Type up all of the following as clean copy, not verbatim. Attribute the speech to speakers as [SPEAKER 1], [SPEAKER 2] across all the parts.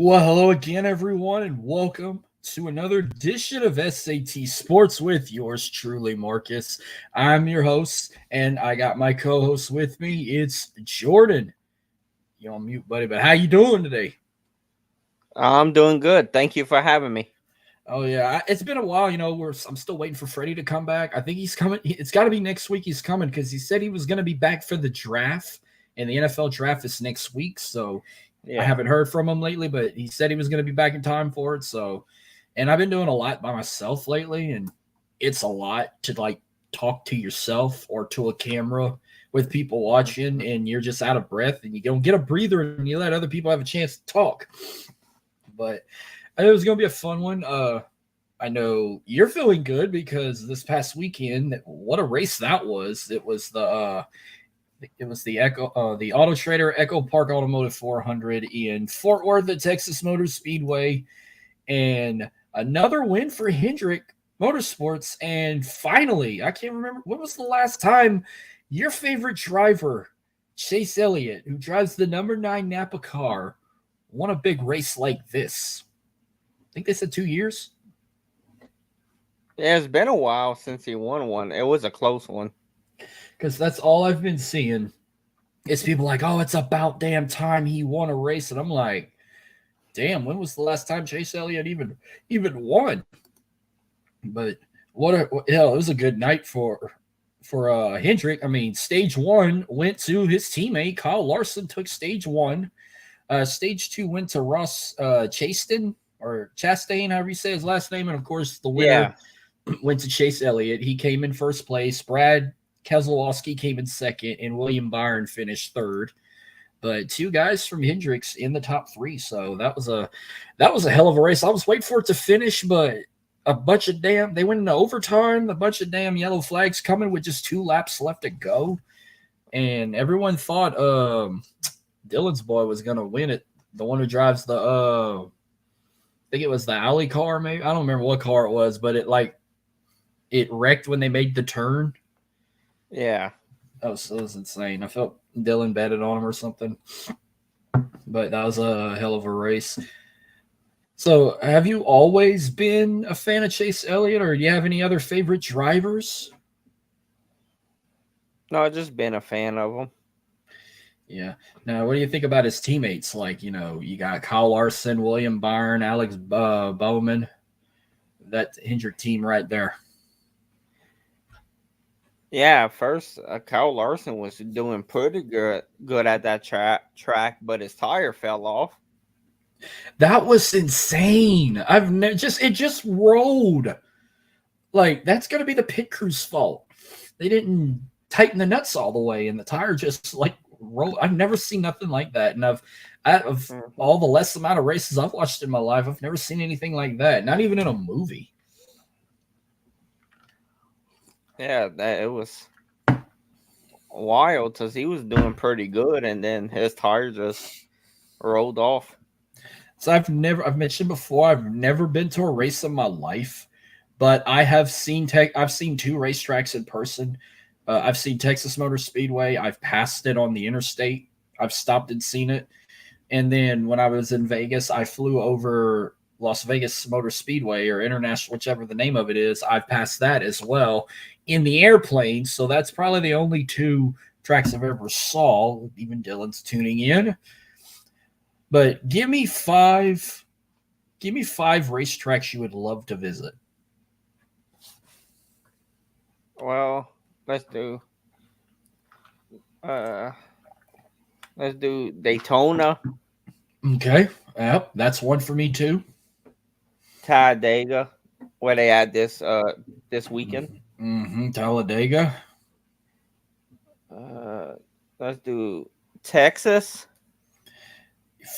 [SPEAKER 1] Well, hello again, everyone, and welcome to another edition of SAT Sports with yours truly, Marcus. I'm your host, and I got my co-host with me. It's Jordan. You on mute, buddy, but how you doing today?
[SPEAKER 2] I'm doing good. Thank you for having me.
[SPEAKER 1] Oh yeah, it's been a while. I'm still waiting for Freddie to come back. I think he's coming. It's got to be next week. He's coming because he said he was going to be back for the draft, and the NFL draft is next week. So I
[SPEAKER 2] Yeah.
[SPEAKER 1] haven't heard from him lately, but he said he was going to be back in time for it. So, and I've been doing a lot by myself lately, and it's a lot to like talk to yourself or to a camera with people watching, and you're just out of breath, and you don't get a breather, and you let other people have a chance to talk. But it was going to be a fun one. I know you're feeling good because this past weekend, what a race that was! It was the Auto Trader EchoPark Automotive 400 in Fort Worth at Texas Motor Speedway, and another win for Hendrick Motorsports. And finally, I can't remember when was the last time your favorite driver, Chase Elliott, who drives the number 9 Napa car, won a big race like this. I think they said 2 years.
[SPEAKER 2] Yeah, it's been a while since he won one. It was a close one.
[SPEAKER 1] Because that's all I've been seeing. It's people like, oh, it's about damn time he won a race, and I'm like, damn, when was the last time Chase Elliott even won? But hell, it was a good night for Hendrick. I mean, stage one went to his teammate Kyle Larson. Took stage one. Stage two went to Ross Chastain or Chastain, however you say his last name, and of course the
[SPEAKER 2] Yeah.
[SPEAKER 1] winner went to Chase Elliott. He came in first place. Brad Keselowski came in second, and William Byron finished third. But two guys from Hendricks in the top three, so that was a hell of a race. I was waiting for it to finish, but they went into overtime. A bunch of damn yellow flags coming with just 2 laps left to go, and everyone thought Dylan's boy was gonna win it. The one who drives I think it was the alley car, maybe I don't remember what car it was, but it wrecked when they made the turn.
[SPEAKER 2] Yeah.
[SPEAKER 1] That was insane. I felt Dylan betted on him or something, but that was a hell of a race. So, have you always been a fan of Chase Elliott, or do you have any other favorite drivers?
[SPEAKER 2] No, I've just been a fan of him.
[SPEAKER 1] Yeah. Now, what do you think about his teammates? Like, you got Kyle Larson, William Byron, Alex Bowman. That Hendrick team right there.
[SPEAKER 2] Yeah, at first Kyle Larson was doing pretty good at that track, but his tire fell off.
[SPEAKER 1] That was insane. It just rolled. Like that's gonna be the pit crew's fault. They didn't tighten the nuts all the way, and the tire just like rolled. I've never seen nothing like that, and out of
[SPEAKER 2] Mhm.
[SPEAKER 1] all the less amount of races I've watched in my life, I've never seen anything like that. Not even in a movie.
[SPEAKER 2] Yeah, it was wild because he was doing pretty good, and then his tire just rolled off.
[SPEAKER 1] So I've mentioned before, I've never been to a race in my life, but I've seen 2 racetracks in person. I've seen Texas Motor Speedway. I've passed it on the interstate. I've stopped and seen it. And then when I was in Vegas, I flew over Las Vegas Motor Speedway or International, whichever the name of it is. I've passed that as well in the airplane. So that's probably the only 2 tracks I've ever saw. Even Dylan's tuning in. But give me five racetracks you would love to visit.
[SPEAKER 2] Well, uh let's do Daytona,
[SPEAKER 1] Okay. Yep, that's one for me too.
[SPEAKER 2] Talladega, where they at this weekend.
[SPEAKER 1] Talladega.
[SPEAKER 2] Uh, let's do Texas.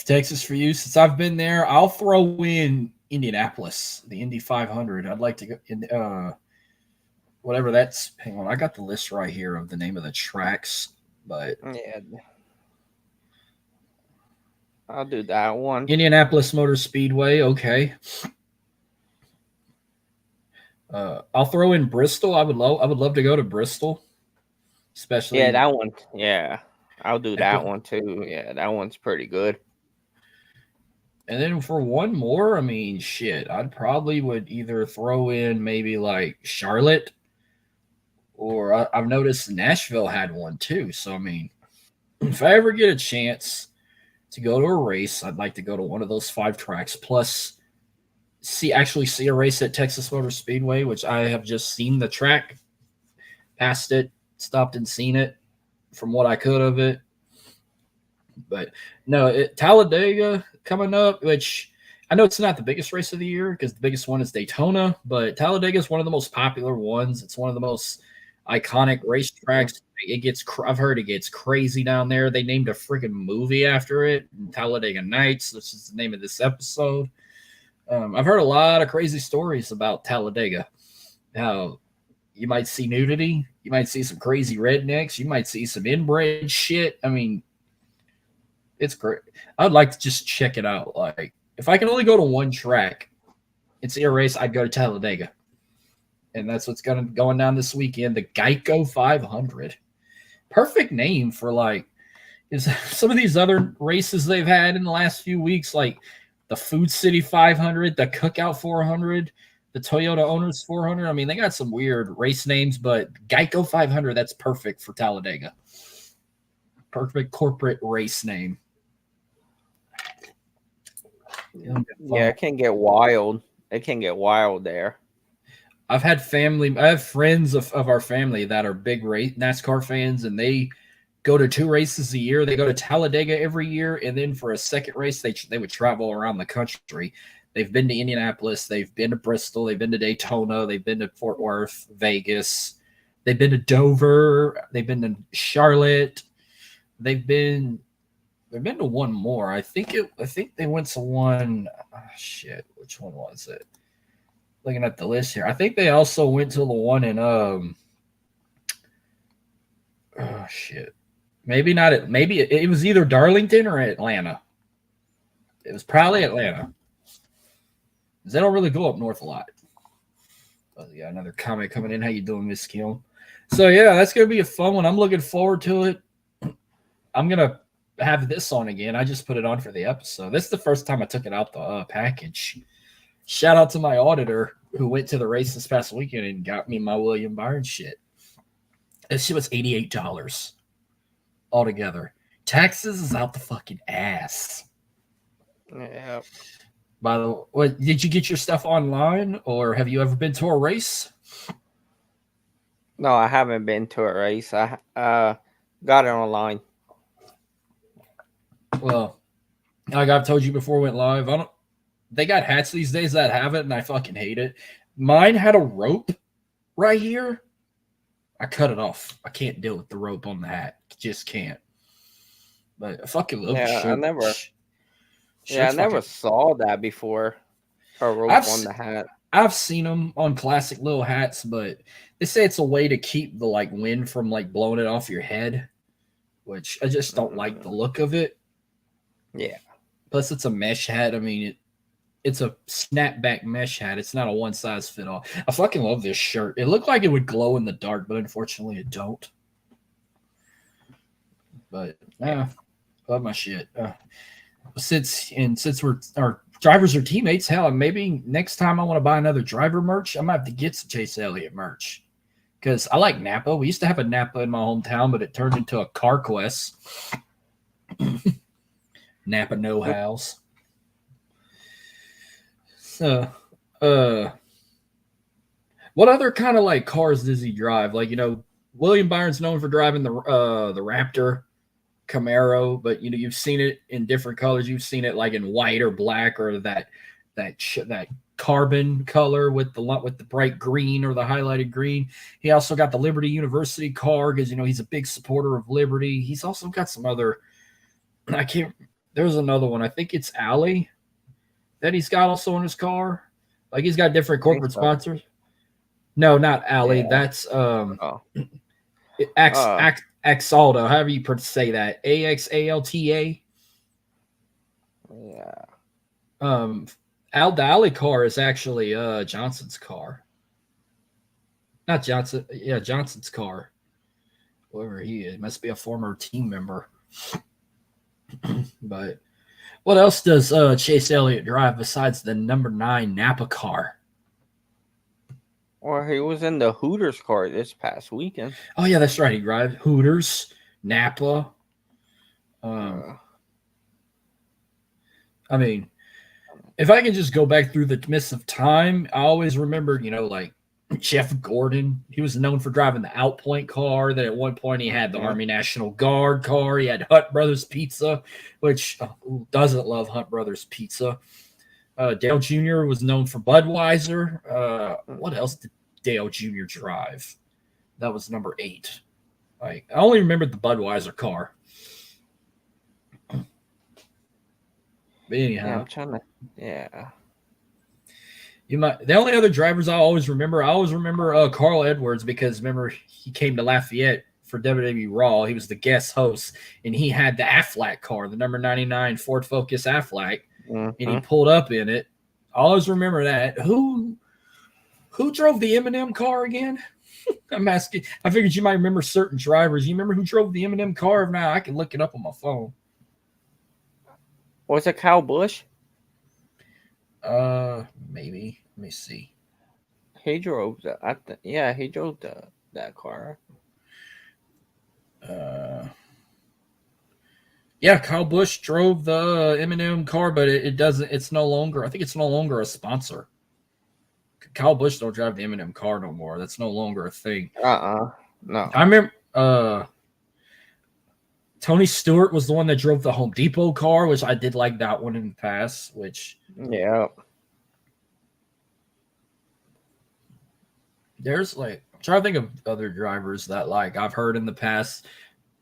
[SPEAKER 1] Texas for you. Since I've been there, I'll throw in Indianapolis, the Indy 500. I'd like to go in whatever that's. Hang on, I got the list right here of the name of the tracks, but
[SPEAKER 2] Yeah, I'll do that one.
[SPEAKER 1] Indianapolis Motor Speedway. Okay. I'll throw in Bristol. I would love to go to Bristol,
[SPEAKER 2] Yeah,
[SPEAKER 1] especially
[SPEAKER 2] that one. Yeah, I'll do
[SPEAKER 1] at
[SPEAKER 2] that
[SPEAKER 1] the
[SPEAKER 2] one too. Yeah, that one's pretty good.
[SPEAKER 1] And then for one more, I mean, shit, I'd probably would either throw in maybe like Charlotte, or I've noticed Nashville had one too. So I mean, if I ever get a chance to go to a race, I'd like to go to one of those 5 tracks. Plus, see a race at Texas Motor Speedway, which I have just seen the track, passed it, stopped and seen it from what I could of it. But no, Talladega coming up, which I know it's not the biggest race of the year because the biggest one is Daytona, but Talladega is one of the most popular ones. It's one of the most iconic racetracks. I've heard it gets crazy down there. They named a freaking movie after it, Talladega Nights, which is the name of this episode. I've heard a lot of crazy stories about Talladega. How you might see nudity, you might see some crazy rednecks, you might see some inbred shit. I mean, it's great. I'd like to just check it out. Like, if I can only go to one track and see a race, I'd go to Talladega, and that's what's going down this weekend. The Geico 500, perfect name for like is some of these other races they've had in the last few weeks, like the Food City 500, the Cookout 400, the Toyota Owners 400. I mean, they got some weird race names, but Geico 500, that's perfect for Talladega. Perfect corporate race name.
[SPEAKER 2] Yeah, it can get wild. It can get wild there.
[SPEAKER 1] I have friends of our family that are big NASCAR fans, and they go to 2 races a year. They go to Talladega every year, and then for a second race, they would travel around the country. They've been to Indianapolis, they've been to Bristol, they've been to Daytona, they've been to Fort Worth, Vegas, they've been to Dover, they've been to Charlotte, they've been to one more. I think they went to one. Oh, shit, which one was it? Looking at the list here, I think they also went to the one in oh shit, maybe not at maybe it was either Darlington or Atlanta. It was probably Atlanta. They don't really go up north a lot. Oh, yeah, another comment coming in. How you doing, Miss Kim? So yeah, that's gonna be a fun one. I'm looking forward to it. I'm gonna have this on again. I just put it on for the episode. This is the first time I took it out the package. Shout out to my auditor who went to the race this past weekend and got me my William Byron shit. This shit was $88 altogether. Taxes is out the fucking ass.
[SPEAKER 2] Yeah.
[SPEAKER 1] By the way, did you get your stuff online, or have you ever been to a race?
[SPEAKER 2] No, I haven't been to a race. I got it online.
[SPEAKER 1] Well, like I've told you before, went live. They got hats these days that have it, and I fucking hate it. Mine had a rope right here. I cut it off. I can't deal with the rope on the hat. Just can't. But I fucking love the shirt.
[SPEAKER 2] I never saw that before. A rope on the hat.
[SPEAKER 1] I've seen them on classic little hats, but they say it's a way to keep the like wind from like blowing it off your head, which I just don't like the look of it.
[SPEAKER 2] Yeah.
[SPEAKER 1] Plus, it's a mesh hat. I mean, it's a snapback mesh hat. It's not a one size fit all. I fucking love this shirt. It looked like it would glow in the dark, but unfortunately, it don't. But yeah, love my shit. Since our drivers are teammates, hell, maybe next time I want to buy another driver merch, I'm gonna have to get some Chase Elliott merch because I like Napa. We used to have a Napa in my hometown, but it turned into a Car Quest. Napa know-hows. So, what other kind of like cars does he drive? Like, William Byron's known for driving the Raptor, Camaro, but you've seen it in different colors. You've seen it like in white or black or that carbon color with the bright green or the highlighted green. He also got the Liberty University car because he's a big supporter of Liberty. He's also got some other. There's another one. I think it's Alley that he's got also in his car. Like he's got different corporate sponsors. No, not Alley. Yeah. That's Axalta, however you say that. Axalta.
[SPEAKER 2] Yeah.
[SPEAKER 1] Al Dali car is actually Johnson's car. Not Johnson. Yeah, Johnson's car. Whoever he is. Must be a former team member. But What else does Chase Elliott drive besides the number 9 Napa car?
[SPEAKER 2] Or he was in the Hooters car this past weekend.
[SPEAKER 1] Oh yeah, that's right. He drives Hooters, Napa.
[SPEAKER 2] Uh,
[SPEAKER 1] I mean, if I can just go back through the mist of time, I always remember, like Jeff Gordon. He was known for driving the Outpoint car. That at one point he had the Army National Guard car. He had Hunt Brothers Pizza, which who doesn't love Hunt Brothers Pizza? Dale Jr. was known for Budweiser. What else did Dale Jr. drive? That was number 8. Like I only remembered the Budweiser car. But anyhow,
[SPEAKER 2] yeah, I'm trying to. Yeah.
[SPEAKER 1] The only other drivers I always remember Carl Edwards, because remember he came to Lafayette for WWE Raw. He was the guest host, and he had the Aflac car, the number 99 Ford Focus Aflac, and he pulled up in it. I always remember that. Who drove the Eminem car again? I'm asking. I figured you might remember certain drivers. You remember who drove the Eminem car? If not, I can look it up on my phone.
[SPEAKER 2] Was it Kyle Busch?
[SPEAKER 1] Maybe. Let me see.
[SPEAKER 2] He drove that. He drove that car.
[SPEAKER 1] Yeah, Kyle Busch drove the Eminem car, but it doesn't. It's no longer. I think it's no longer a sponsor. Kyle Busch don't drive the Eminem car no more. That's no longer a thing.
[SPEAKER 2] No.
[SPEAKER 1] I remember. Tony Stewart was the one that drove the Home Depot car, which I did like that one in the past. Which there's I'm trying to think of other drivers that I've heard in the past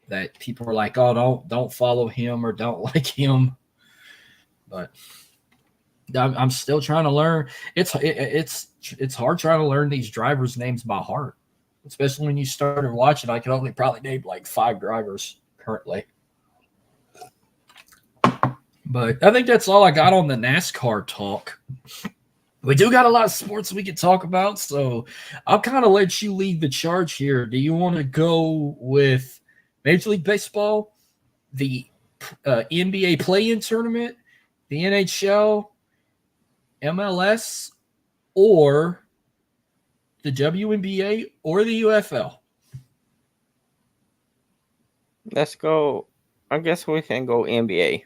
[SPEAKER 1] that people are like, oh, don't follow him or don't like him. But I'm still trying to learn. It's hard trying to learn these drivers' names by heart, especially when you started watching. I can only probably name 5 drivers currently. But I think that's all I got on the NASCAR talk. We do got a lot of sports we could talk about, so I'll kind of let you lead the charge here. Do you want to go with Major League Baseball, the NBA play-in tournament, the NHL, MLS, or the WNBA, or the UFL?
[SPEAKER 2] Let's go. I guess we can go NBA.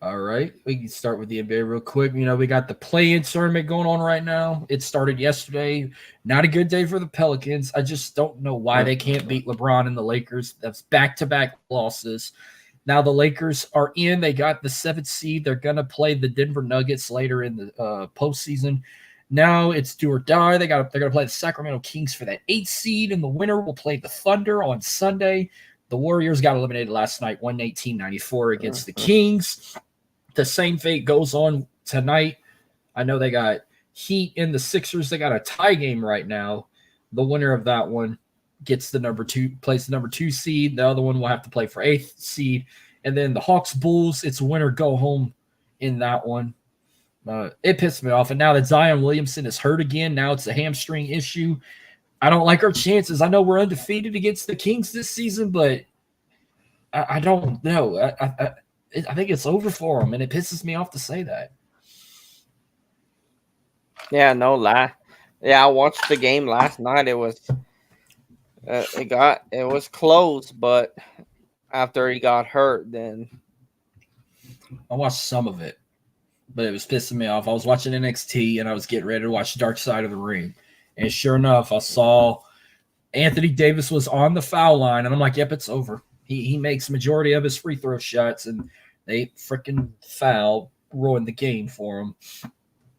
[SPEAKER 1] All right. We can start with the NBA real quick. We got the play-in tournament going on right now. It started yesterday. Not a good day for the Pelicans. I just don't know why they can't beat LeBron and the Lakers. That's back-to-back losses. Now the Lakers are in. They got the 7th seed. They're going to play the Denver Nuggets later in the postseason. Now it's do or die. They're going to play the Sacramento Kings for that 8th seed, and the winner will play the Thunder on Sunday. The Warriors got eliminated last night, 118-94 against the Kings. The same fate goes on tonight. I know they got Heat and the Sixers. They got a tie game right now. The winner of that one gets plays the number 2 seed. The other one will have to play for 8th seed. And then the Hawks Bulls, it's winner go home in that one. It pissed me off. And now that Zion Williamson is hurt again, now it's a hamstring issue. I don't like our chances. I know we're undefeated against the Kings this season, but I don't know. I think it's over for them, and it pisses me off to say that.
[SPEAKER 2] Yeah, no lie. Yeah, I watched the game last night. It was it was close, but after he got hurt, then
[SPEAKER 1] I watched some of it, but it was pissing me off. I was watching NXT, and I was getting ready to watch Dark Side of the Ring, and sure enough, I saw Anthony Davis was on the foul line, and I'm like, yep, it's over. He makes majority of his free throw shots, and they freaking foul ruined the game for him.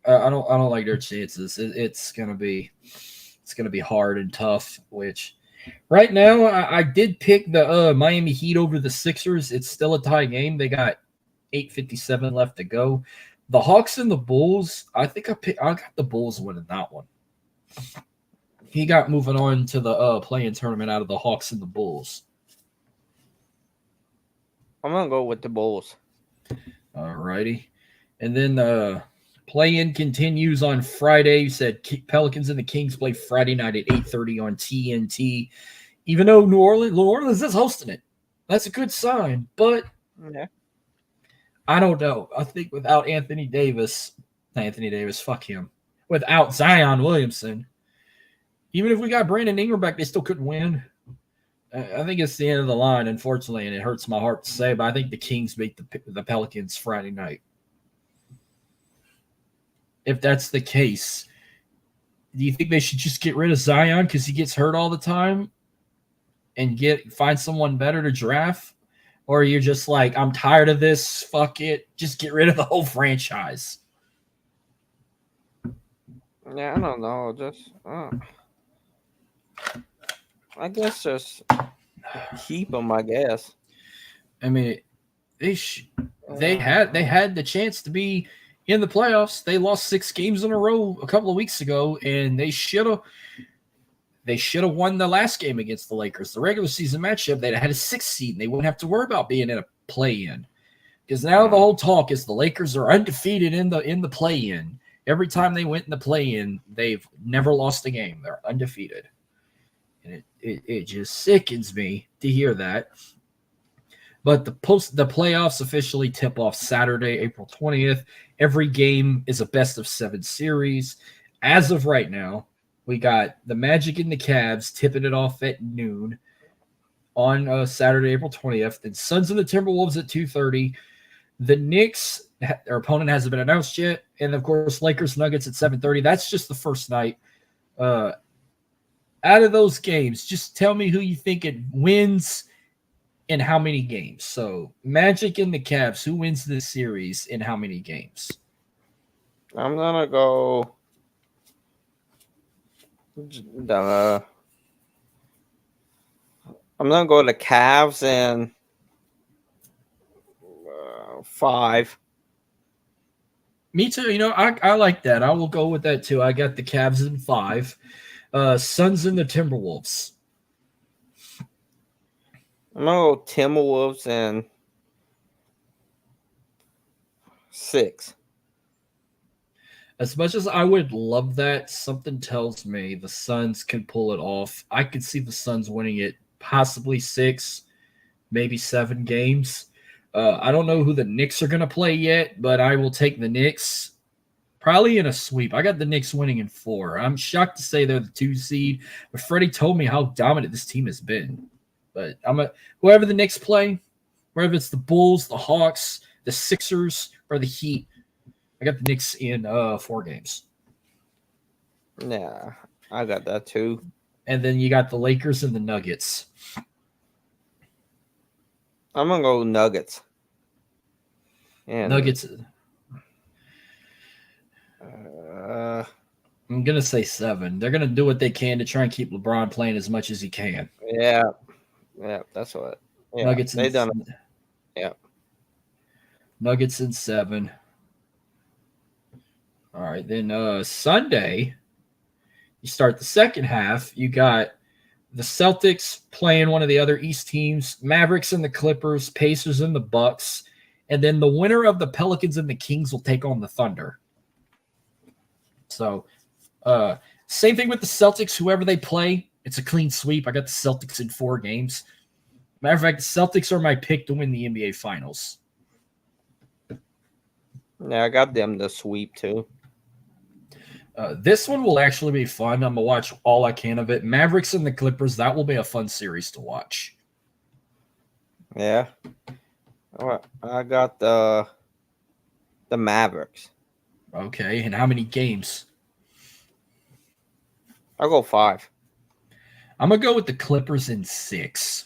[SPEAKER 1] I don't like their chances. It's gonna be hard and tough. Which right now I did pick the Miami Heat over the Sixers. It's still a tie game. They got 8:57 left to go. The Hawks and the Bulls. I think I got the Bulls winning that one. He got moving on to the play-in tournament out of the Hawks and the Bulls.
[SPEAKER 2] I'm going to go with the Bulls.
[SPEAKER 1] All righty. And then the play-in continues on Friday. You said Pelicans and the Kings play Friday night at 8:30 on TNT. Even though New Orleans is hosting it. That's a good sign. But I don't know. I think without Anthony Davis, fuck him. Without Zion Williamson, even if we got Brandon Ingram back, they still couldn't win. I think it's the end of the line, unfortunately, and it hurts my heart to say, but I think the Kings beat the Pelicans Friday night. If that's the case, do you think they should just get rid of Zion because he gets hurt all the time and find someone better to draft? Or you're just like, I'm tired of this, fuck it, just get rid of the whole franchise?
[SPEAKER 2] Yeah, I don't know. Just, I guess just keep them. I guess.
[SPEAKER 1] I mean, they had the chance to be in the playoffs. They lost 6 games in a row a couple of weeks ago, and they should have won the last game against the Lakers. The regular season matchup, they'd had a 6th seed, and they wouldn't have to worry about being in a play-in. Because now the whole talk is the Lakers are undefeated in the play-in. Every time they went in the play-in, they've never lost a game. They're undefeated. And it just sickens me to hear that. But the playoffs officially tip off Saturday, April 20th. Every game is a best-of-7 series. As of right now, we got the Magic and the Cavs tipping it off at noon on Saturday, April 20th. Then Suns and the Timberwolves at 2:30. The Knicks, their opponent hasn't been announced yet. And, of course, Lakers Nuggets at 7:30. That's just the first night. Out of those games, just tell me who you think it wins in how many games. So, Magic and the Cavs, who wins this series in how many games?
[SPEAKER 2] I'm going to go the Cavs in 5.
[SPEAKER 1] Me too. I like that. I will go with that too. I got the Cavs in 5. Suns and the Timberwolves.
[SPEAKER 2] I'm going to go Timberwolves in 6.
[SPEAKER 1] As much as I would love that, something tells me the Suns can pull it off. I could see the Suns winning it possibly 6, maybe 7 games. I don't know who the Knicks are going to play yet, but I will take the Knicks probably in a sweep. I got the Knicks winning in 4. I'm shocked to say they're the 2 seed, but Freddie told me how dominant this team has been. But whoever the Knicks play, whether it's the Bulls, the Hawks, the Sixers, or the Heat, I got the Knicks in 4 games.
[SPEAKER 2] Yeah, I got that too.
[SPEAKER 1] And then you got the Lakers and the Nuggets.
[SPEAKER 2] I'm going to go Nuggets. And,
[SPEAKER 1] Nuggets. I'm going to say 7. They're going to do what they can to try and keep LeBron playing as much as he can.
[SPEAKER 2] Yeah, that's what. Yeah,
[SPEAKER 1] Nuggets
[SPEAKER 2] they done it. Yeah.
[SPEAKER 1] Nuggets in 7. All right, then Sunday, you start the second half. You got the Celtics playing one of the other East teams, Mavericks and the Clippers, Pacers and the Bucks, and then the winner of the Pelicans and the Kings will take on the Thunder. So, same thing with the Celtics. Whoever they play, it's a clean sweep. I got the Celtics in 4 games. Matter of fact, the Celtics are my pick to win the NBA Finals.
[SPEAKER 2] Yeah, I got them to sweep too.
[SPEAKER 1] This one will actually be fun. I'm going to watch all I can of it. Mavericks and the Clippers, that will be a fun series to watch.
[SPEAKER 2] Yeah. I got the Mavericks.
[SPEAKER 1] Okay, and how many games?
[SPEAKER 2] I'll go 5.
[SPEAKER 1] I'm going to go with the Clippers in 6.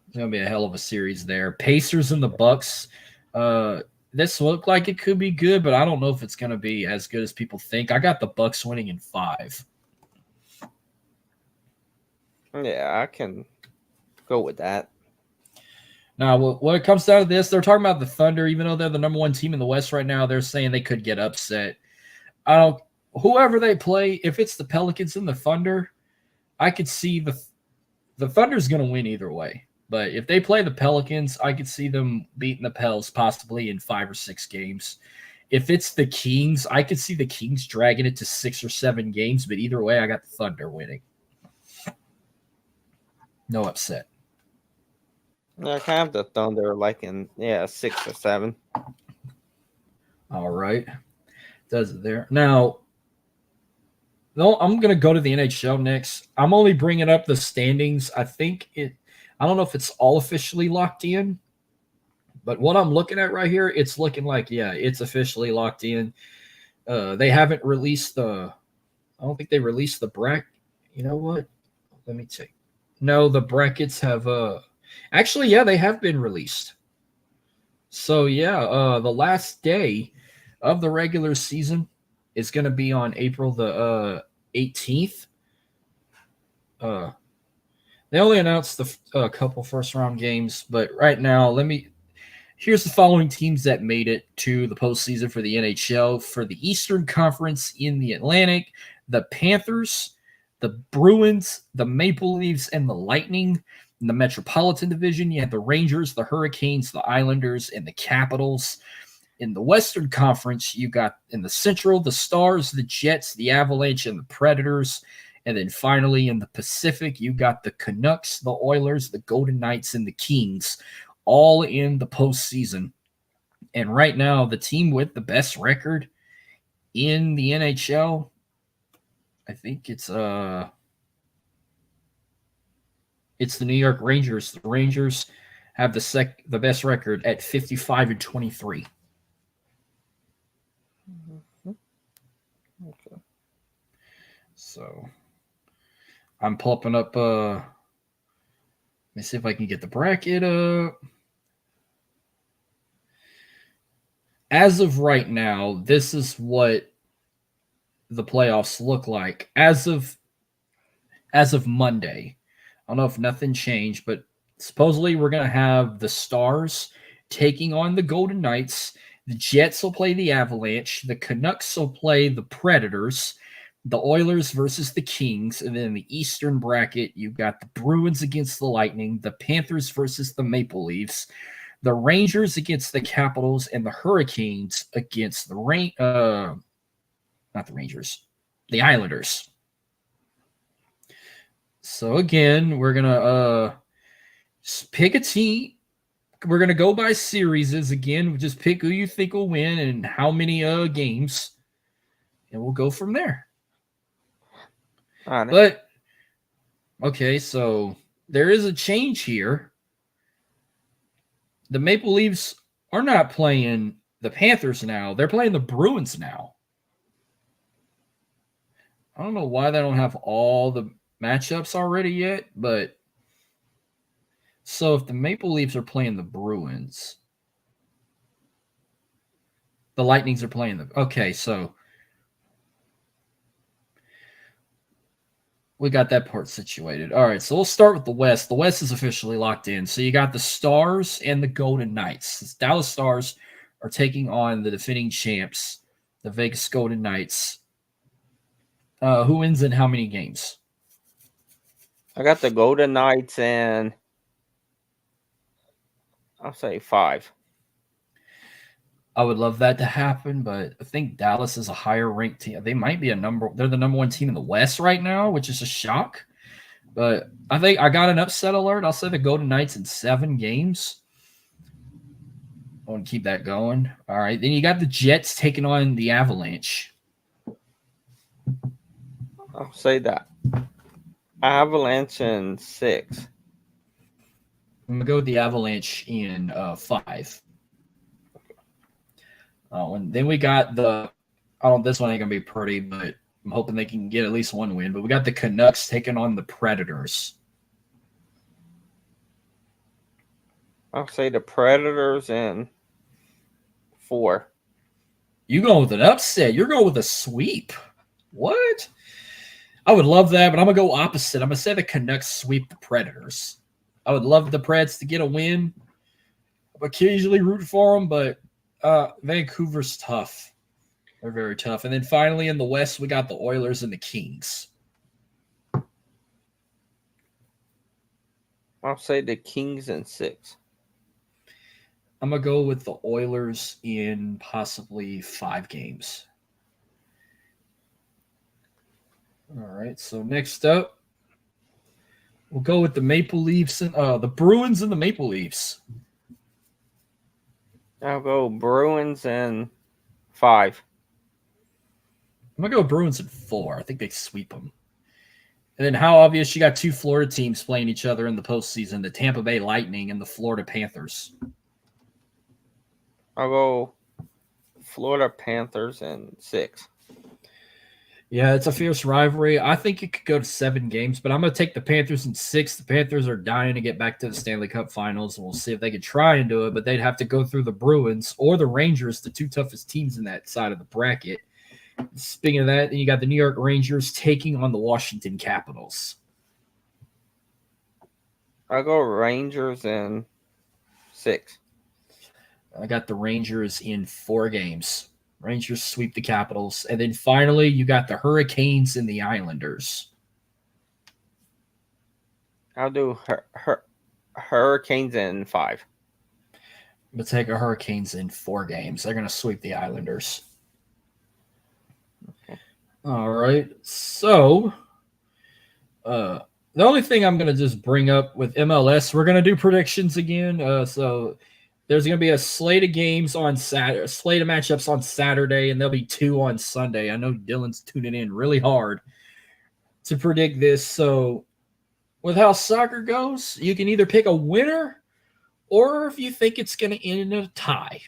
[SPEAKER 1] It's going to be a hell of a series there. Pacers and the Bucks. This looked like it could be good, but I don't know if it's going to be as good as people think. I got the Bucks winning in 5.
[SPEAKER 2] Yeah, I can go with that.
[SPEAKER 1] Now, when it comes down to this, they're talking about the Thunder. Even though they're the number 1 team in the West right now, they're saying they could get upset. Whoever they play, if it's the Pelicans and the Thunder, I could see the Thunder's going to win either way. But if they play the Pelicans, I could see them beating the Pels possibly in 5 or 6 games. If it's the Kings, I could see the Kings dragging it to 6 or 7 games. But either way, I got the Thunder winning. No upset.
[SPEAKER 2] Yeah, I kind of have the Thunder like in 6 or 7.
[SPEAKER 1] All right. Does it there. Now, no, I'm going to go to the NHL next. I'm only bringing up the standings. I don't know if it's all officially locked in, but what I'm looking at right here, it's looking like, yeah, it's officially locked in. They haven't released I don't think they released the bracket. You know what? Let me check. No, the brackets have, actually, yeah, they have been released. So, yeah, the last day of the regular season is going to be on April the 18th. Uh, they only announced the couple first round games, but right now, here's the following teams that made it to the postseason for the NHL. For the Eastern Conference in the Atlantic, the Panthers, the Bruins, the Maple Leafs, and the Lightning. In the Metropolitan Division, you have the Rangers, the Hurricanes, the Islanders, and the Capitals. In the Western Conference, you got in the Central, the Stars, the Jets, the Avalanche, and the Predators. And then finally in the Pacific, you got the Canucks, the Oilers, the Golden Knights, and the Kings, all in the postseason. And right now, the team with the best record in the NHL, I think it's the New York Rangers. The Rangers have the best record at 55-23.
[SPEAKER 2] Okay.
[SPEAKER 1] So I'm popping up. Let me see if I can get the bracket up. As of right now, this is what the playoffs look like. As of Monday, I don't know if nothing changed, but supposedly we're gonna have the Stars taking on the Golden Knights. The Jets will play the Avalanche. The Canucks will play the Predators. The Oilers versus the Kings. And then in the Eastern bracket, you've got the Bruins against the Lightning, the Panthers versus the Maple Leafs, the Rangers against the Capitals, and the Hurricanes against not the Rangers, the Islanders. So again, we're gonna pick a team. We're gonna go by series again. Just pick who you think will win and how many games, and we'll go from there.
[SPEAKER 2] All right.
[SPEAKER 1] But okay, so there is a change here. The Maple Leafs are not playing the Panthers now. They're playing the Bruins now. I don't know why they don't have all the matchups already yet, but so if the Maple Leafs are playing the Bruins, the Lightnings are playing the. Okay, so we got that part situated. All right, so we'll start with the West. The West is officially locked in. So you got the Stars and the Golden Knights. The Dallas Stars are taking on the defending champs, the Vegas Golden Knights. Who wins in how many games?
[SPEAKER 2] I got the Golden Knights and I'll say 5.
[SPEAKER 1] I would love that to happen, but I think Dallas is a higher ranked team. They might be they're the number one team in the West right now, which is a shock. But I think I got an upset alert. I'll say the Golden Knights in 7 games. I want to keep that going. All right. Then you got the Jets taking on the Avalanche.
[SPEAKER 2] I'll say that. Avalanche in 6.
[SPEAKER 1] I'm gonna go with the Avalanche in 5. And then we got this one ain't gonna be pretty, but I'm hoping they can get at least one win. But we got the Canucks taking on the Predators.
[SPEAKER 2] I'll say the Predators in 4.
[SPEAKER 1] You going with an upset? You're going with a sweep? What? I would love that, but I'm gonna go opposite. I'm gonna say the Canucks sweep the Predators. I would love the Preds to get a win. I occasionally root for them, but Vancouver's tough. They're very tough. And then finally in the West, we got the Oilers and the Kings.
[SPEAKER 2] I'll say the Kings in 6.
[SPEAKER 1] I'm gonna go with the Oilers in possibly 5 games. All right. So next up, We'll go with the Maple Leafs and the Bruins and the Maple Leafs.
[SPEAKER 2] I'll go Bruins in 5.
[SPEAKER 1] I'm gonna go Bruins in 4. I think they sweep them. And then how obvious, you got 2 Florida teams playing each other in the postseason: the Tampa Bay Lightning and the Florida Panthers.
[SPEAKER 2] I'll go Florida Panthers in 6.
[SPEAKER 1] Yeah, it's a fierce rivalry. I think it could go to 7 games, but I'm going to take the Panthers in 6. The Panthers are dying to get back to the Stanley Cup Finals, and we'll see if they could try and do it, but they'd have to go through the Bruins or the Rangers, the 2 toughest teams in that side of the bracket. Speaking of that, you got the New York Rangers taking on the Washington Capitals.
[SPEAKER 2] I'll go Rangers in 6.
[SPEAKER 1] I got the Rangers in 4 games. Rangers sweep the Capitals. And then finally, you got the Hurricanes and the Islanders.
[SPEAKER 2] I'll do Hurricanes in 5.
[SPEAKER 1] I'm going to take the Hurricanes in 4 games. They're going to sweep the Islanders.
[SPEAKER 2] Okay.
[SPEAKER 1] All right. So, the only thing I'm going to just bring up with MLS, we're going to do predictions again. So there's going to be a slate of games on Saturday, slate of matchups on Saturday, and there'll be 2 on Sunday. I know Dylan's tuning in really hard to predict this. So with how soccer goes, you can either pick a winner or if you think it's going to end in a tie.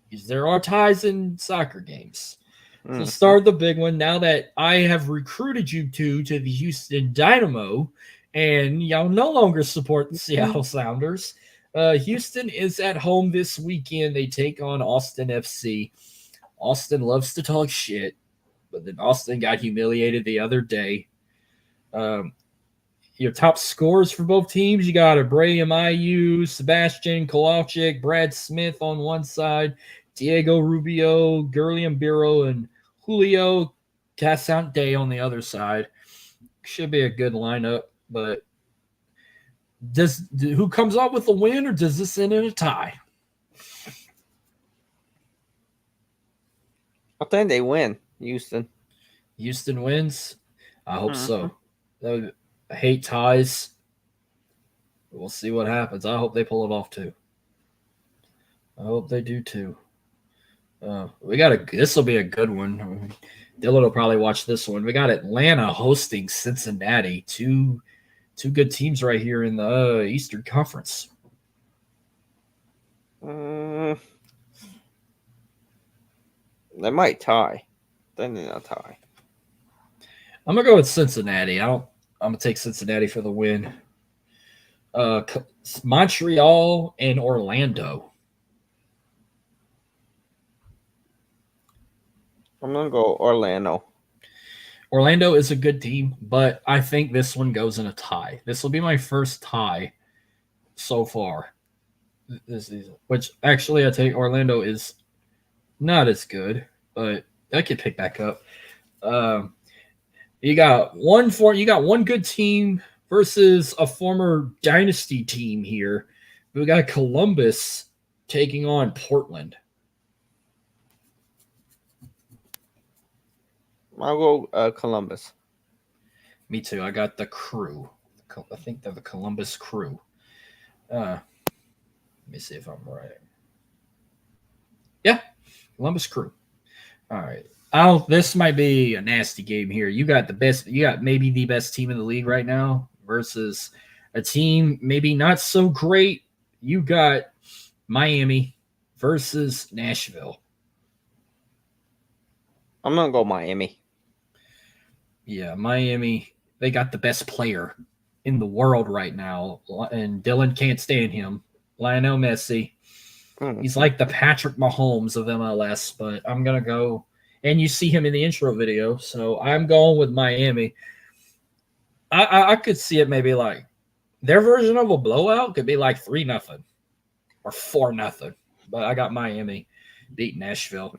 [SPEAKER 1] Because there are ties in soccer games. So start the big one. Now that I have recruited you to the Houston Dynamo, and y'all no longer support the Seattle Sounders, Houston is at home this weekend. They take on Austin FC. Austin loves to talk shit, but then Austin got humiliated the other day. Your top scorers for both teams, you got Abraham Ayew, Sebastian Kowalczyk, Brad Smith on one side, Diego Rubio, Gurlian Biro, and Julio Casante on the other side. Should be a good lineup, but who comes up with the win, or does this end in a tie?
[SPEAKER 2] I think they win, Houston.
[SPEAKER 1] Houston wins? I hope so. I hate ties. We'll see what happens. I hope they pull it off too. I hope they do too. This will be a good one. Dylan will probably watch this one. We got Atlanta hosting Cincinnati. Two good teams right here in the Eastern Conference.
[SPEAKER 2] They might tie. Then they'll tie.
[SPEAKER 1] I'm gonna go with Cincinnati. I'm gonna take Cincinnati for the win. Montreal and Orlando.
[SPEAKER 2] I'm going to go Orlando.
[SPEAKER 1] Orlando is a good team, but I think this one goes in a tie. This will be my first tie so far this season, which actually I take Orlando is not as good, but I could pick back up. You got one good team versus a former dynasty team here. We got Columbus taking on Portland.
[SPEAKER 2] I'll go Columbus.
[SPEAKER 1] Me too. I got the Crew. I think they're the Columbus Crew. Let me see if I'm right. Yeah, Columbus Crew. All right. This might be a nasty game here. You got maybe the best team in the league right now versus a team maybe not so great. You got Miami versus Nashville.
[SPEAKER 2] I'm going to go Miami.
[SPEAKER 1] Yeah, Miami, they got the best player in the world right now, and Dylan can't stand him. Lionel Messi. He's like the Patrick Mahomes of MLS, but I'm going to go, and you see him in the intro video, so I'm going with Miami. I could see it maybe like their version of a blowout could be like 3-0 or 4-0, but I got Miami beat Nashville.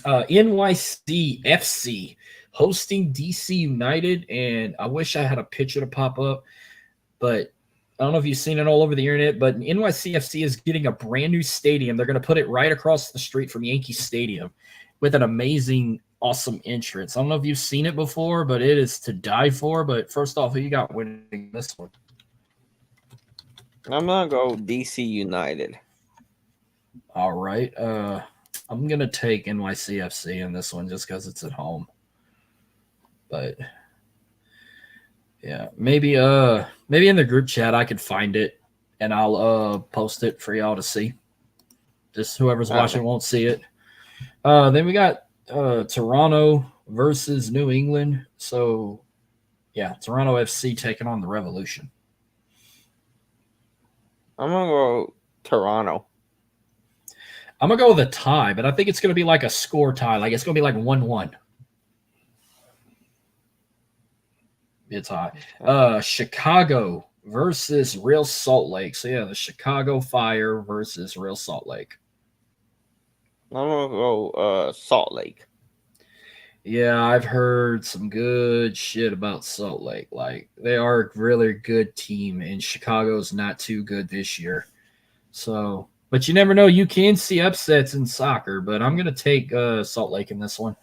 [SPEAKER 1] NYC FC hosting DC United, and I wish I had a picture to pop up, but I don't know if you've seen it all over the internet, but NYC FC is getting a brand new stadium. They're going to put it right across the street from Yankee Stadium with an amazing awesome entrance. I don't know if you've seen it before, but it is to die for. But first off, who you got winning this one?
[SPEAKER 2] I'm gonna go DC United.
[SPEAKER 1] All right. I'm gonna take NYCFC in this one just because it's at home. But yeah, maybe in the group chat I could find it and I'll post it for y'all to see. Just whoever's watching won't see it. Then we got Toronto versus New England. So yeah, Toronto FC taking on the Revolution.
[SPEAKER 2] I'm gonna go Toronto.
[SPEAKER 1] I'm gonna go with a tie, but I think it's gonna be like a score tie. Like it's gonna be like 1-1. It's high. Chicago versus Real Salt Lake. So yeah, the Chicago Fire versus Real Salt Lake.
[SPEAKER 2] I'm gonna go Salt Lake.
[SPEAKER 1] Yeah, I've heard some good shit about Salt Lake. Like they are a really good team, and Chicago's not too good this year. So, but you never know. You can see upsets in soccer, but I'm gonna take Salt Lake in this one.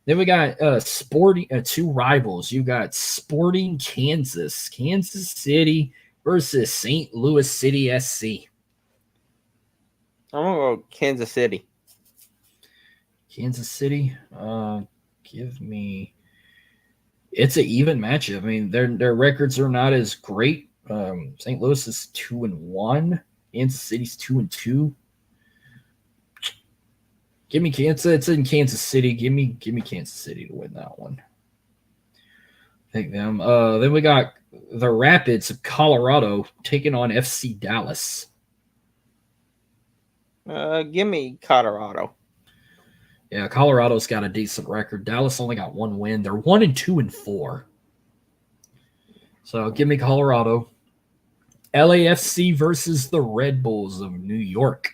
[SPEAKER 1] Then we got Sporting two rivals. You got Sporting Kansas City versus St. Louis City SC.
[SPEAKER 2] I'm gonna go Kansas City.
[SPEAKER 1] Kansas City. Give me. It's an even matchup. I mean, their records are not as great. St. Louis is 2-1. Kansas City's 2-2. Give me Kansas. It's in Kansas City. Give me Kansas City to win that one. Take them. Then we got the Rapids of Colorado taking on FC Dallas.
[SPEAKER 2] Give me Colorado.
[SPEAKER 1] Yeah, Colorado's got a decent record. Dallas only got one win. They're 1-2 and 4. So give me Colorado. LAFC versus the Red Bulls of New York.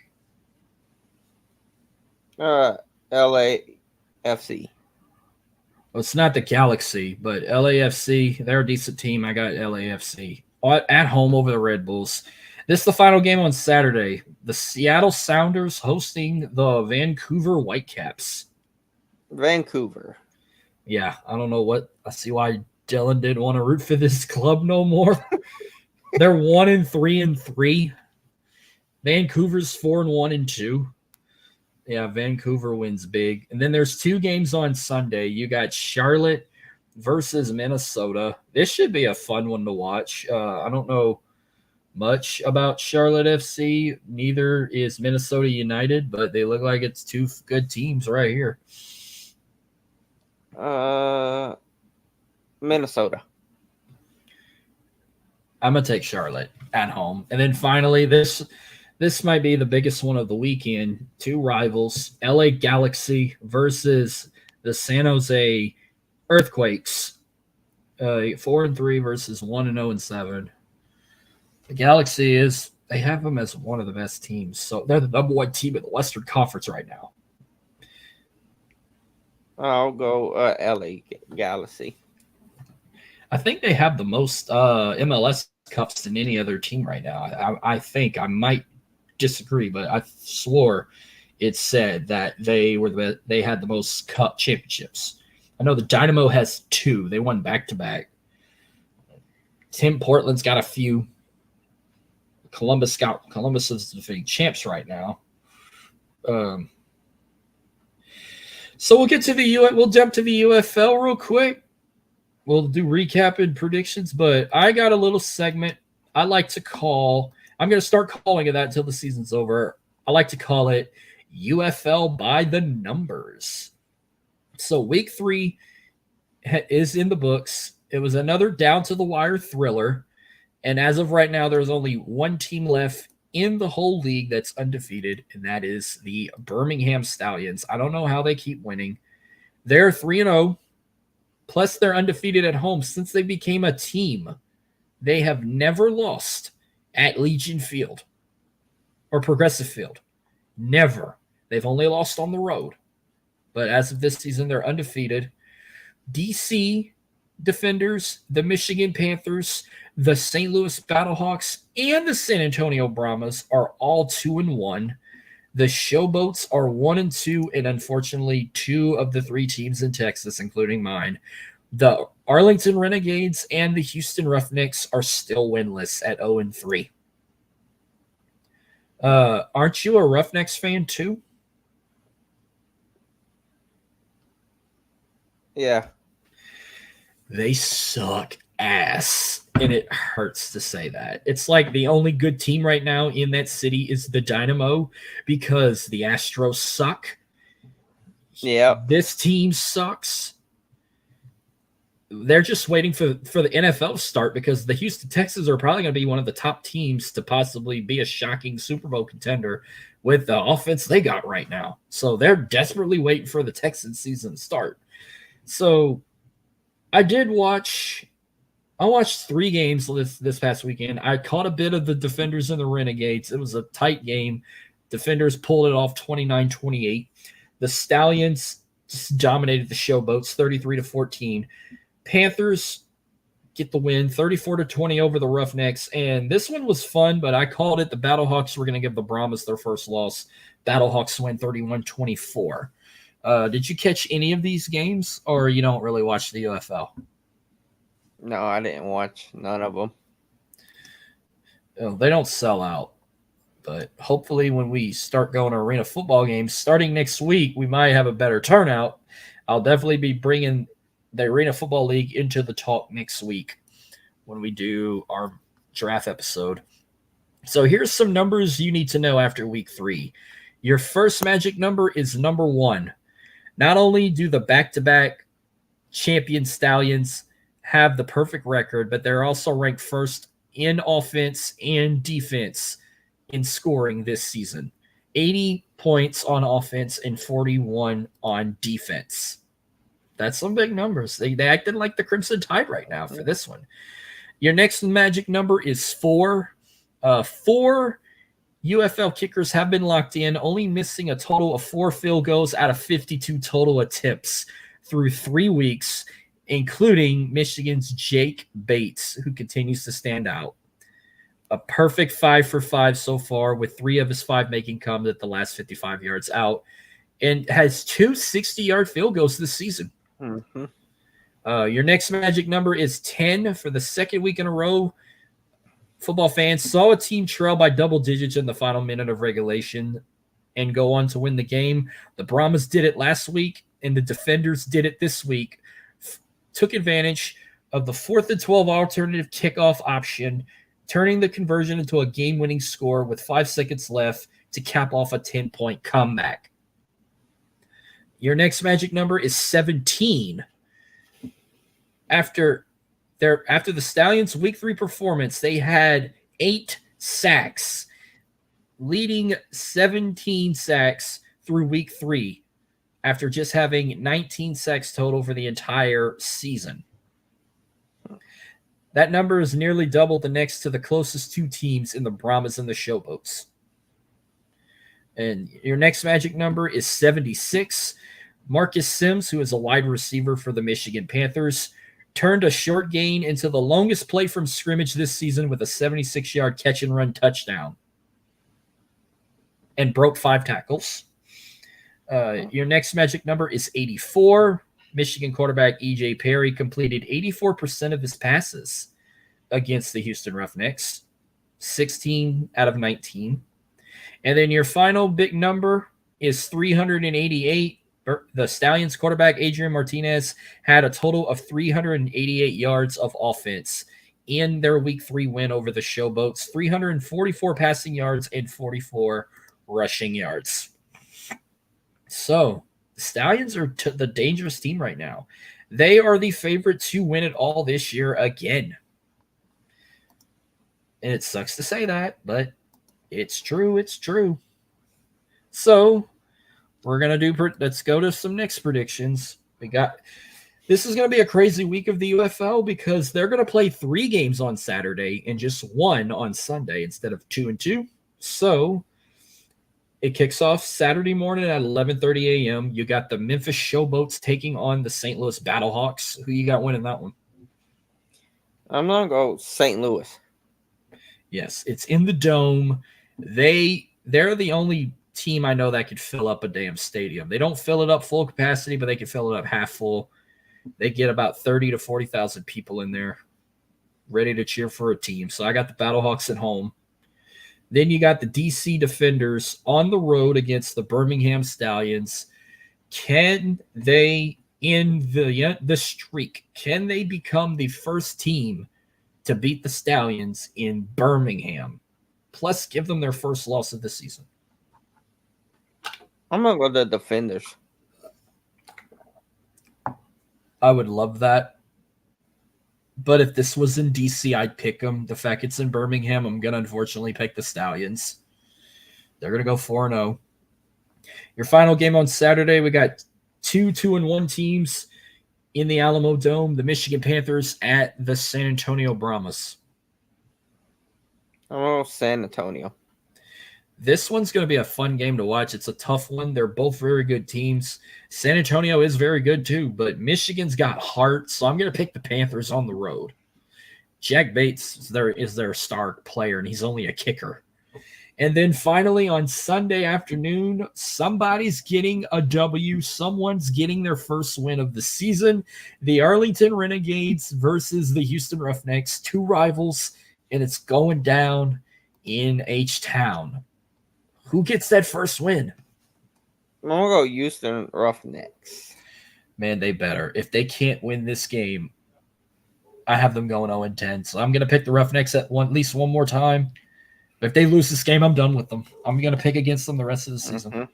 [SPEAKER 2] LAFC.
[SPEAKER 1] Well, it's not the Galaxy, but LAFC, they're a decent team. I got LAFC at home over the Red Bulls. This is the final game on Saturday. The Seattle Sounders hosting the Vancouver Whitecaps.
[SPEAKER 2] Vancouver.
[SPEAKER 1] Yeah, I don't know what. I see why Dylan didn't want to root for this club no more. They're 1-3. Vancouver's 4-1-2. Yeah, Vancouver wins big. And then there's two games on Sunday. You got Charlotte versus Minnesota. This should be a fun one to watch. I don't know much about Charlotte FC. Neither is Minnesota United, but they look like it's two good teams right here.
[SPEAKER 2] Minnesota.
[SPEAKER 1] I'm going to take Charlotte at home. And then finally, this might be the biggest one of the weekend. Two rivals, LA Galaxy versus the San Jose Earthquakes. 4-3 versus 1-0-7. The Galaxy they have them as one of the best teams. So they're the number one team in the Western Conference right now.
[SPEAKER 2] I'll go LA Galaxy.
[SPEAKER 1] I think they have the most MLS Cups than any other team right now. I think I might disagree, but I swore it said that they had the most cup championships. I know the Dynamo has 2. They won back-to-back. Tim Portland's got a few. Columbus is the defending champs right now. So we'll get to we'll jump to the UFL real quick. We'll do recap and predictions, but I got a little segment I like to call. I'm going to start calling it that until the season's over. I like to call it UFL by the numbers. So week 3 is in the books. It was another down-to-the-wire thriller. And as of right now, there's only one team left in the whole league that's undefeated, and that is the Birmingham Stallions. I don't know how they keep winning. They're 3-0, plus they're undefeated at home. Since they became a team, they have never lost at Legion Field or Progressive Field. Never. They've only lost on the road. But as of this season, they're undefeated. DC Defenders, the Michigan Panthers, the St. Louis Battlehawks, and the San Antonio Brahmas are all 2-1. The Showboats are 1-2, and unfortunately, 2 of the 3 teams in Texas, including mine, the Arlington Renegades and the Houston Roughnecks, are still winless at 0-3. Aren't you a Roughnecks fan too?
[SPEAKER 2] Yeah.
[SPEAKER 1] They suck ass. And it hurts to say that. It's like the only good team right now in that city is the Dynamo because the Astros suck.
[SPEAKER 2] Yeah.
[SPEAKER 1] This team sucks. They're just waiting for the NFL to start because the Houston Texans are probably going to be one of the top teams to possibly be a shocking Super Bowl contender with the offense they got right now. So they're desperately waiting for the Texans season to start. So I watched 3 games this past weekend. I caught a bit of the Defenders and the Renegades. It was a tight game. Defenders pulled it off 29-28. The Stallions just dominated the Showboats 33-14. Panthers get the win 34-20 over the Roughnecks. And this one was fun, but I called it. The Battlehawks were going to give the Brahmas their first loss. Battlehawks win 31-24. Did you catch any of these games, or you don't really watch the UFL?
[SPEAKER 2] No, I didn't watch none of them.
[SPEAKER 1] They don't sell out. But hopefully when we start going to arena football games, starting next week, we might have a better turnout. I'll definitely be bringing the Arena Football League into the talk next week when we do our draft episode. So here's some numbers you need to know after week 3. Your first magic number is number 1. Not only do the back-to-back champion Stallions have the perfect record, but they're also ranked first in offense and defense in scoring this season. 80 points on offense and 41 on defense. That's some big numbers. They acted like the Crimson Tide right now for this one. Your next magic number is 4. 4 UFL kickers have been locked in, only missing a total of 4 field goals out of 52 total attempts through 3 weeks, including Michigan's Jake Bates, who continues to stand out. A perfect 5 for 5 so far, with 3 of his 5 making come at the last 55 yards out, and has 2 60-yard field goals this season.
[SPEAKER 2] Mm-hmm.
[SPEAKER 1] Your next magic number is 10 for the second week in a row. Football fans saw a team trail by double digits in the final minute of regulation and go on to win the game. The Brahmas did it last week, and the Defenders did it this week. Took advantage of the 4th and 12 alternative kickoff option, turning the conversion into a game-winning score with 5 seconds left to cap off a 10-point comeback. Your next magic number is 17. After the Stallions' Week 3 performance, they had 8 sacks, leading 17 sacks through Week 3 after just having 19 sacks total for the entire season. That number is nearly double the next to the closest 2 teams in the Brahmas and the Showboats. And your next magic number is 76. Marcus Sims, who is a wide receiver for the Michigan Panthers, turned a short gain into the longest play from scrimmage this season with a 76-yard catch-and-run touchdown and broke 5 tackles. Your next magic number is 84. Michigan quarterback E.J. Perry completed 84% of his passes against the Houston Roughnecks, 16 out of 19. And then your final big number is 388. The Stallions quarterback, Adrian Martinez, had a total of 388 yards of offense in their Week 3 win over the Showboats, 344 passing yards and 44 rushing yards. So the Stallions are the dangerous team right now. They are the favorite to win it all this year again. And it sucks to say that, but it's true. It's true. So we're going to let's go to some next predictions. This is going to be a crazy week of the UFL because they're going to play 3 games on Saturday and just 1 on Sunday instead of 2 and 2. So it kicks off Saturday morning at 11:30 a.m. You got the Memphis Showboats taking on the St. Louis Battlehawks. Who you got winning that one?
[SPEAKER 2] I'm going to go St. Louis.
[SPEAKER 1] Yes, it's in the Dome. They're the only team I know that could fill up a damn stadium. They don't fill it up full capacity, but they can fill it up half full. They get about 30 to 40,000 people in there ready to cheer for a team. So I got the Battlehawks at home. Then you got the DC Defenders on the road against the Birmingham Stallions. Can they end the streak? Can they become the first team to beat the Stallions in Birmingham? Plus, give them their first loss of the season.
[SPEAKER 2] I'm going to go to the Defenders.
[SPEAKER 1] I would love that. But if this was in DC, I'd pick them. The fact it's in Birmingham, I'm going to unfortunately pick the Stallions. They're going to go 4-0. Your final game on Saturday, we got 2-2-1 teams in the Alamo Dome. The Michigan Panthers at the San Antonio Brahmas.
[SPEAKER 2] Oh, San Antonio.
[SPEAKER 1] This one's going to be a fun game to watch. It's a tough one. They're both very good teams. San Antonio is very good too, but Michigan's got heart, so I'm going to pick the Panthers on the road. Jack Bates is their star player, and he's only a kicker. And then finally on Sunday afternoon, somebody's getting a W. Someone's getting their first win of the season. The Arlington Renegades versus the Houston Roughnecks, two rivals, and it's going down in H-Town. Who gets that first win?
[SPEAKER 2] I'm going to go Houston Roughnecks.
[SPEAKER 1] Man, they better. If they can't win this game, I have them going 0-10. So I'm going to pick the Roughnecks at least one more time. But if they lose this game, I'm done with them. I'm going to pick against them the rest of the season.
[SPEAKER 2] Mm-hmm.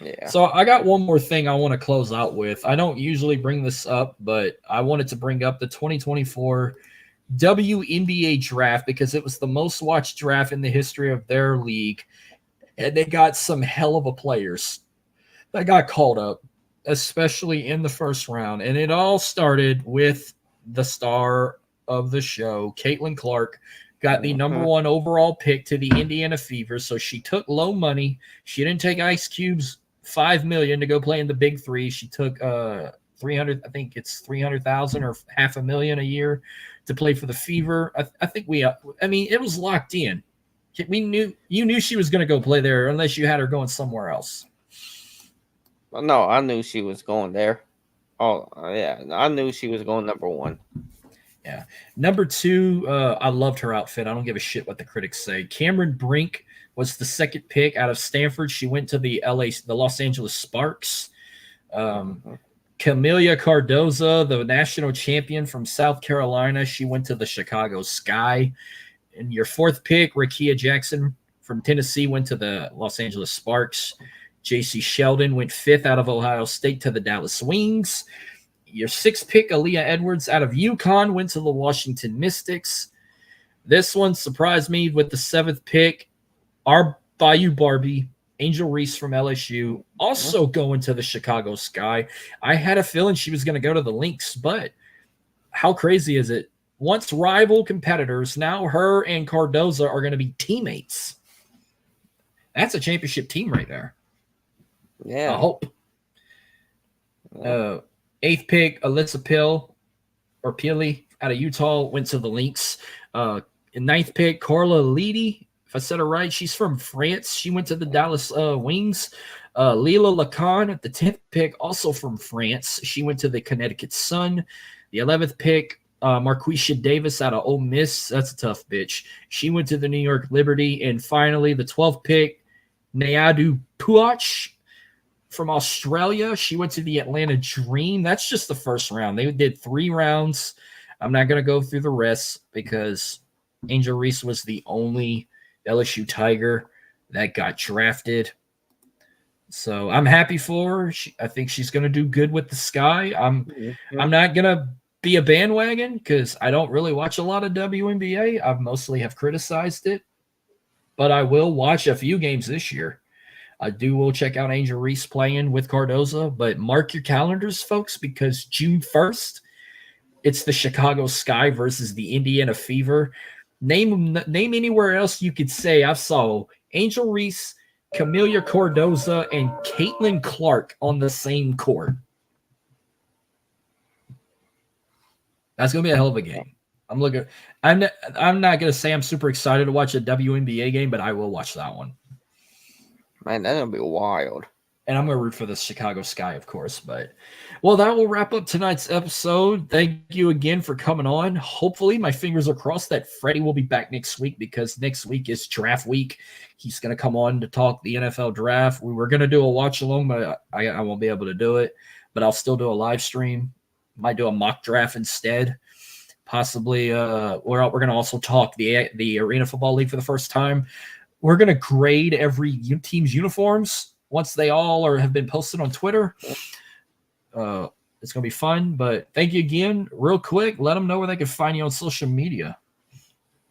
[SPEAKER 2] Yeah.
[SPEAKER 1] So I got one more thing I want to close out with. I don't usually bring this up, but I wanted to bring up the 2024 WNBA Draft because it was the most watched draft in the history of their league. And they got some hell of a players that got called up, especially in the first round. And it all started with the star of the show, Caitlin Clark, got the number one overall pick to the Indiana Fever. So she took low money. She didn't take Ice Cube's $5 million to go play in the Big Three. She took 300. I think it's 300,000 or $500,000 a year to play for the Fever. I think it was locked in. You knew she was going to go play there unless you had her going somewhere else.
[SPEAKER 2] Well, no, I knew she was going there. Oh, yeah. I knew she was going number one.
[SPEAKER 1] Yeah. Number two, I loved her outfit. I don't give a shit what the critics say. Cameron Brink was the second pick out of Stanford. She went to the Los Angeles Sparks. Camelia Cardoza, the national champion from South Carolina, she went to the Chicago Sky. And your fourth pick, Rakia Jackson from Tennessee, went to the Los Angeles Sparks. J.C. Sheldon went fifth out of Ohio State to the Dallas Wings. Your sixth pick, Aaliyah Edwards out of UConn, went to the Washington Mystics. This one surprised me with the seventh pick. Our Bayou Barbie, Angel Reese from LSU, also going to the Chicago Sky. I had a feeling she was going to go to the Lynx, but how crazy is it? Once rival competitors, now her and Cardoza are going to be teammates. That's a championship team right there.
[SPEAKER 2] Yeah.
[SPEAKER 1] I hope. Eighth pick, Alyssa Pili out of Utah, went to the Lynx. Ninth pick, Carla Leedy, if I said it right, she's from France. She went to the Dallas Wings. Leila Lacan at the 10th pick, also from France. She went to the Connecticut Sun. The 11th pick, Marquisha Davis out of Ole Miss. That's a tough bitch. She went to the New York Liberty. And finally, the 12th pick, Nayadu Puach from Australia. She went to the Atlanta Dream. That's just the first round. They did 3 rounds. I'm not going to go through the rest because Angel Reese was the only LSU Tiger that got drafted. So I'm happy for her. I think she's going to do good with the Sky. I'm not going to be a bandwagon because I don't really watch a lot of WNBA. I mostly have criticized it, but I will watch a few games this year. I will check out Angel Reese playing with Cardoza, but mark your calendars, folks, because June 1st, it's the Chicago Sky versus the Indiana Fever. Name anywhere else you could say I saw Angel Reese, Camelia Cardoza, and Caitlin Clark on the same court. That's gonna be a hell of a game. I'm not gonna say I'm super excited to watch a WNBA game, but I will watch that one.
[SPEAKER 2] Man, that's gonna be wild.
[SPEAKER 1] And I'm going to root for the Chicago Sky, of course. But, well, that will wrap up tonight's episode. Thank you again for coming on. Hopefully, my fingers are crossed that Freddie will be back next week, because next week is draft week. He's going to come on to talk the NFL draft. We were going to do a watch along, but I won't be able to do it. But I'll still do a live stream. Might do a mock draft instead. Possibly, we're going to also talk the Arena Football League for the first time. We're going to grade every team's uniforms once they all have been posted on Twitter. It's going to be fun. But thank you again. Real quick, let them know where they can find you on social media.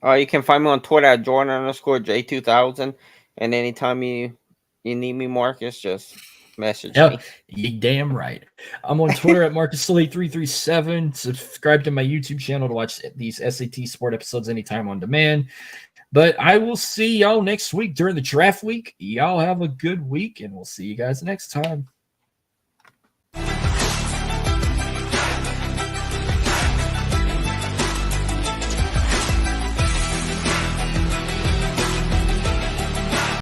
[SPEAKER 2] You can find me on Twitter at Jordan_J2000. And anytime you need me, Marcus, just message me.
[SPEAKER 1] You damn right. I'm on Twitter at MarcusSully337. Subscribe to my YouTube channel to watch these SAT Sport episodes anytime on demand. But I will see y'all next week during the draft week. Y'all have a good week, and we'll see you guys next time.